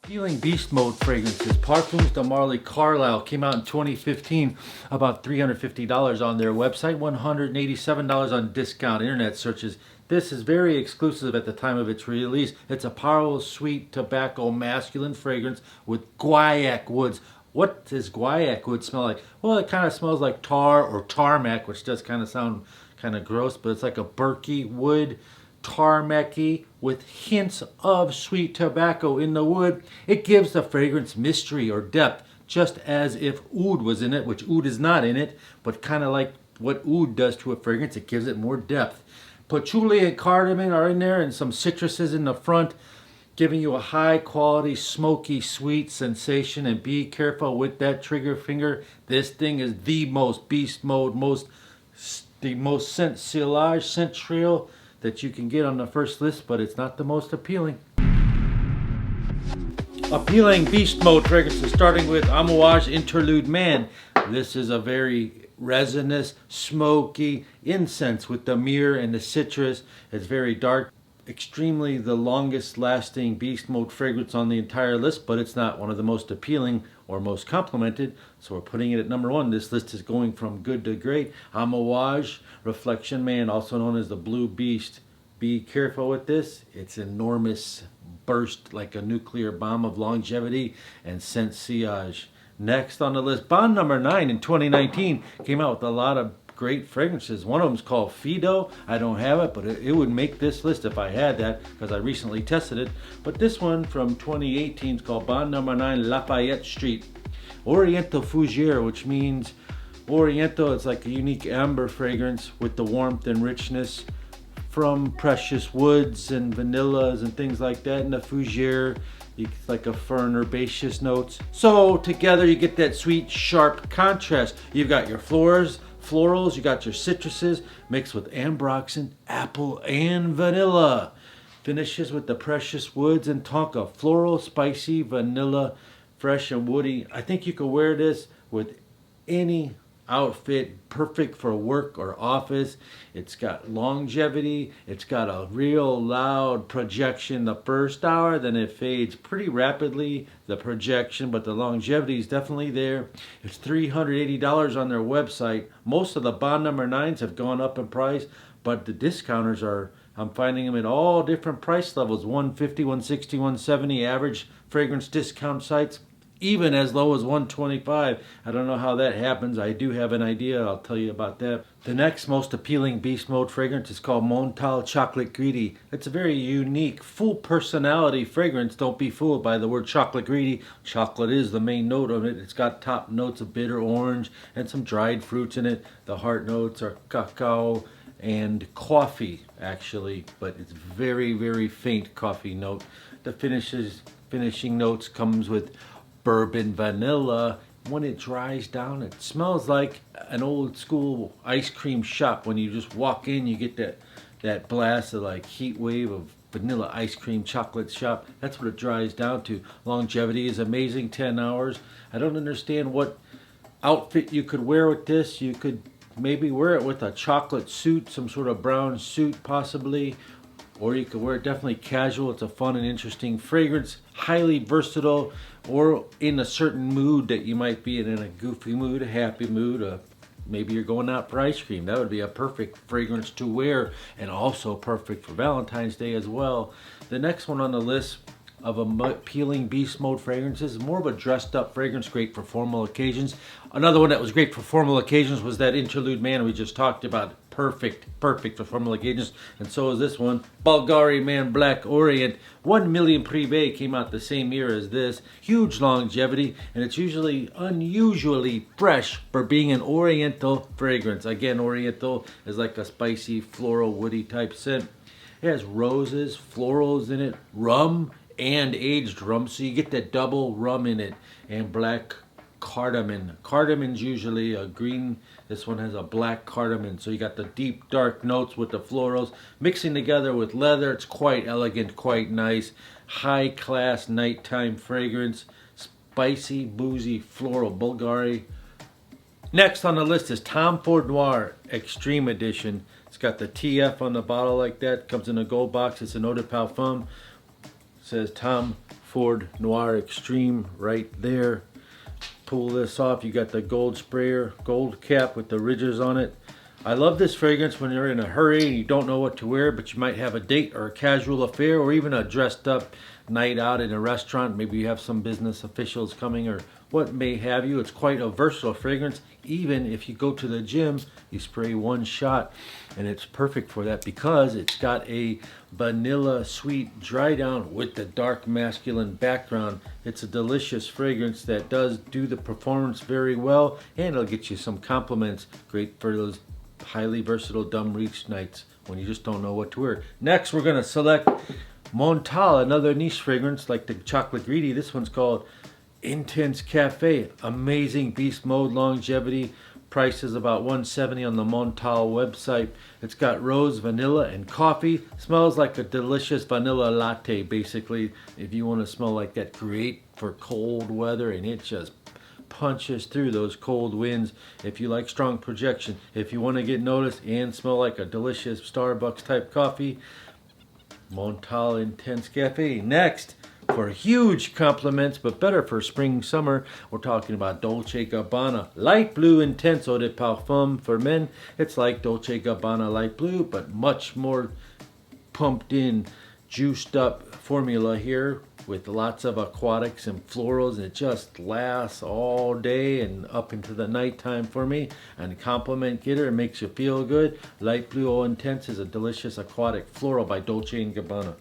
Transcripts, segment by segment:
Appealing Beast Mode fragrances. Parfums Tamale Carlisle came out in 2015, about $350 on their website, $187 on discount internet searches. This is very exclusive at the time of its release. It's a powerful, sweet tobacco masculine fragrance with guaiac woods. What does guaiac wood smell like? Well, it kind of smells like tar or tarmac, which does kind of sound kind of gross, but it's like a burky wood, tarmacy with hints of sweet tobacco in the wood. It gives the fragrance mystery or depth, just as if oud was in it, which oud is not in it, but kind of like what oud does to a fragrance, it gives it more depth. Patchouli and cardamom are in there, and some citruses in the front, giving you a high quality, smoky, sweet sensation. And be careful with that trigger finger. This thing is the most beast mode, the most scent sillage, scent trio that you can get on the first list, but it's not the most appealing. Appealing Beast Mode fragrances, starting with Amouage Interlude Man. This is a very resinous, smoky incense with the myrrh and the citrus. It's very dark. Extremely the longest lasting Beast Mode fragrance on the entire list, but it's not one of the most appealing or most complimented, so we're putting it at number one. This list is going from good to great. Amouage Reflection Man, also known as the Blue Beast. Be careful with this. It's enormous, burst like a nuclear bomb of longevity and scent sillage. Next on the list, Bond number 9 in 2019 came out with a lot of great fragrances. One of them is called Fido. I don't have it, but it would make this list if I had that, because I recently tested it. But this one from 2018 is called Bond number 9 Lafayette Street. Oriental Fougere, which means Oriental. It's like a unique amber fragrance with the warmth and richness from precious woods and vanillas and things like that. And the Fougere, it's like a fern herbaceous notes. So together you get that sweet, sharp contrast. You've got your florals, you got your citruses mixed with ambroxan, apple, and vanilla. Finishes with the precious woods and tonka. Floral, spicy, vanilla, fresh and woody. I think you could wear this with any outfit, perfect for work or office. It's got longevity. It's got a real loud projection the first hour, then it fades pretty rapidly, the projection, but the longevity is definitely there. It's $380 on their website. Most of the Bond number 9s have gone up in price, but the discounters I'm finding them at all different price levels, $150, $160, $170 average fragrance discount sites, even as low as $125. I don't know how that happens. I do have an idea. I'll tell you about that. The next most appealing Beast Mode fragrance is called Montal Chocolate Greedy. It's a very unique, full personality fragrance. Don't be fooled by the word chocolate greedy. Chocolate is the main note of it. It's got top notes of bitter orange and some dried fruits in it. The heart notes are cacao and coffee, actually, but it's very, very faint coffee note. The finishing notes comes with bourbon vanilla. When it dries down, it smells like an old school ice cream shop. When you just walk in, you get that blast of like heat wave of vanilla ice cream chocolate shop. That's what it dries down to. Longevity is amazing, 10 hours. I don't understand what outfit you could wear with this. You could maybe wear it with a chocolate suit, some sort of brown suit possibly, or you could wear it definitely casual. It's a fun and interesting fragrance, highly versatile, or in a certain mood that you might be in a goofy mood, a happy mood, maybe you're going out for ice cream. That would be a perfect fragrance to wear, and also perfect for Valentine's Day as well. The next one on the list of appealing Beast Mode fragrances is more of a dressed up fragrance, great for formal occasions. Another one that was great for formal occasions was that Interlude Man we just talked about. Perfect for formal occasions. And so is this one, Bulgari Man Black Orient. 1 million Privé came out the same year as this. Huge longevity, and it's usually unusually fresh for being an Oriental fragrance. Again, Oriental is like a spicy, floral, woody type scent. It has roses, florals in it, rum, and aged rum, so you get that double rum in it, and black cardamom. Cardamon's usually a green. This one has a black cardamom, so you got the deep dark notes with the florals mixing together with leather. It's quite elegant, quite nice, high class nighttime fragrance. Spicy, boozy, floral Bulgari. Next on the list is Tom Ford Noir Extreme Edition. It's got the TF on the bottle like that. Comes in a gold box. It's an eau de parfum. It says Tom Ford Noir Extreme right there. Pull this off, you got the gold sprayer, gold cap with the ridges on it. I love this fragrance when you're in a hurry and you don't know what to wear, but you might have a date or a casual affair or even a dressed up night out in a restaurant. Maybe you have some business officials coming or what may have you. It's quite a versatile fragrance. Even if you go to the gym, you spray one shot and it's perfect for that because it's got a vanilla sweet dry down with the dark masculine background. It's a delicious fragrance that does do the performance very well, and it'll get you some compliments. Great for those highly versatile dumb reach nights when you just don't know what to wear. Next, we're going to select Montal, another niche fragrance like the chocolate greedy. This one's called Intense Cafe. Amazing beast mode longevity. Price is about $170 on the Montal website. It's got rose, vanilla, and coffee. Smells like a delicious vanilla latte, basically. If you want to smell like that, great for cold weather, and it just punches through those cold winds. If you like strong projection, if you want to get noticed and smell like a delicious Starbucks type coffee, Montal Intense Cafe. Next, for huge compliments, but better for spring, summer, we're talking about Dolce Gabbana Light Blue Intense Eau de Parfum for men. It's like Dolce Gabbana Light Blue, but much more pumped in, juiced up formula here with lots of aquatics and florals, and it just lasts all day and up into the nighttime for me. And a compliment getter, it makes you feel good. Light Blue Eau Intense is a delicious aquatic floral by Dolce & Gabbana.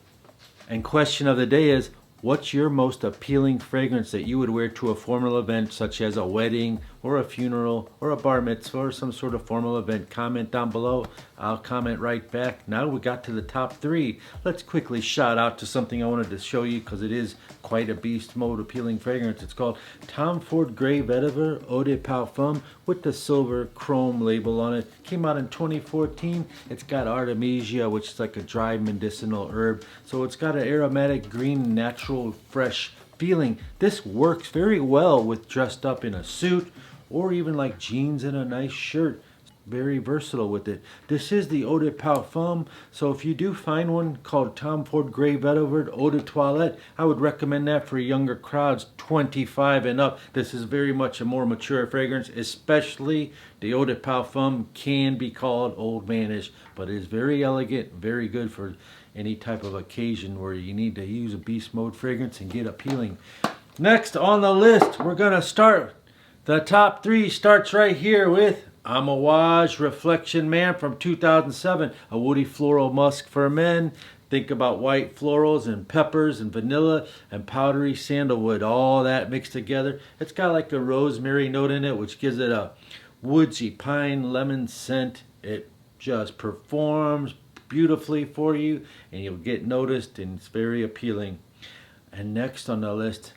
And question of the day is, what's your most appealing fragrance that you would wear to a formal event such as a wedding or a funeral or a bar mitzvah or some sort of formal event? Comment down below. I'll comment right back. Now we got to the top 3. Let's quickly shout out to something I wanted to show you because it is quite a beast mode appealing fragrance. It's called Tom Ford Grey Vetiver Eau de Parfum with the silver chrome label on it. Came out in 2014. It's got artemisia, which is like a dried medicinal herb. So it's got an aromatic green natural fresh feeling. This works very well with dressed up in a suit or even like jeans and a nice shirt. Very versatile with it. This is the Eau de Parfum, so if you do find one called Tom Ford Grey Vetiver Eau de Toilette, I would recommend that for younger crowds, 25 and up. This is very much a more mature fragrance, especially the Eau de Parfum can be called old manish, but it is very elegant, very good for any type of occasion where you need to use a beast mode fragrance and get appealing. Next on the list, we're going to start. The top 3 starts right here with Amouage Reflection Man from 2007, a woody floral musk for men. Think about white florals and peppers and vanilla and powdery sandalwood, all that mixed together. It's got like a rosemary note in it, which gives it a woodsy pine lemon scent. It just performs beautifully for you and you'll get noticed, and it's very appealing. And next on the list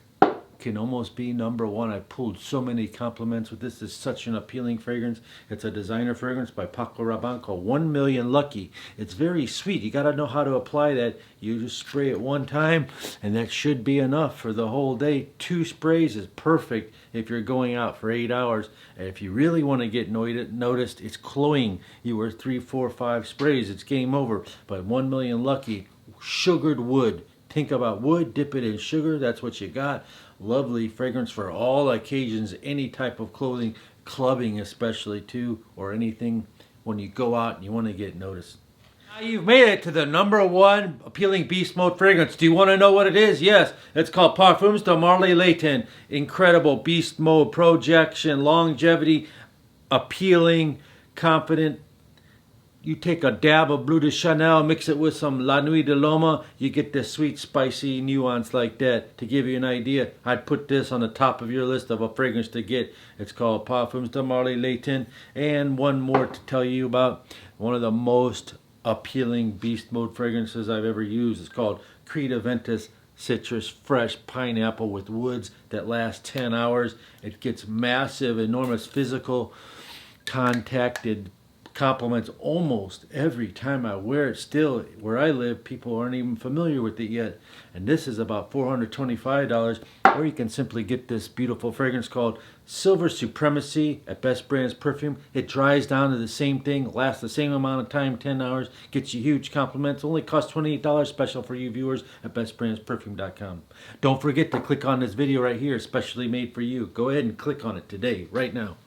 can almost be number 1. I pulled so many compliments with this. It's such an appealing fragrance. It's a designer fragrance by Paco Rabanne called 1 Million Lucky. It's very sweet. You got to know how to apply that. You just spray it one time and that should be enough for the whole day. 2 sprays is perfect if you're going out for 8 hours. And if you really want to get noticed, it's cloying. You wear 3, 4, 5 sprays, it's game over. But 1 Million Lucky, sugared wood. Think about wood, dip it in sugar, that's what you got. Lovely fragrance for all occasions, any type of clothing, clubbing especially too, or anything when you go out and you want to get noticed. Now you've made it to the number 1 appealing beast mode fragrance. Do you want to know what it is? Yes, it's called Parfums Tamale Layton. Incredible beast mode, projection, longevity, appealing, confident. You take a dab of Bleu de Chanel, mix it with some La Nuit de Loma, you get this sweet, spicy nuance like that. To give you an idea, I'd put this on the top of your list of a fragrance to get. It's called Parfums Tamale Layton. And one more to tell you about. One of the most appealing beast mode fragrances I've ever used. It's called Creta Ventus Citrus Fresh Pineapple with woods that last 10 hours. It gets massive, enormous physical contact. It compliments almost every time I wear it. Still, where I live, people aren't even familiar with it yet. And this is about $425, or you can simply get this beautiful fragrance called Silver Supremacy at Best Brands Perfume. It dries down to the same thing, lasts the same amount of time, 10 hours, gets you huge compliments. Only costs $28, special for you viewers at bestbrandsperfume.com. Don't forget to click on this video right here, especially made for you. Go ahead and click on it today, right now.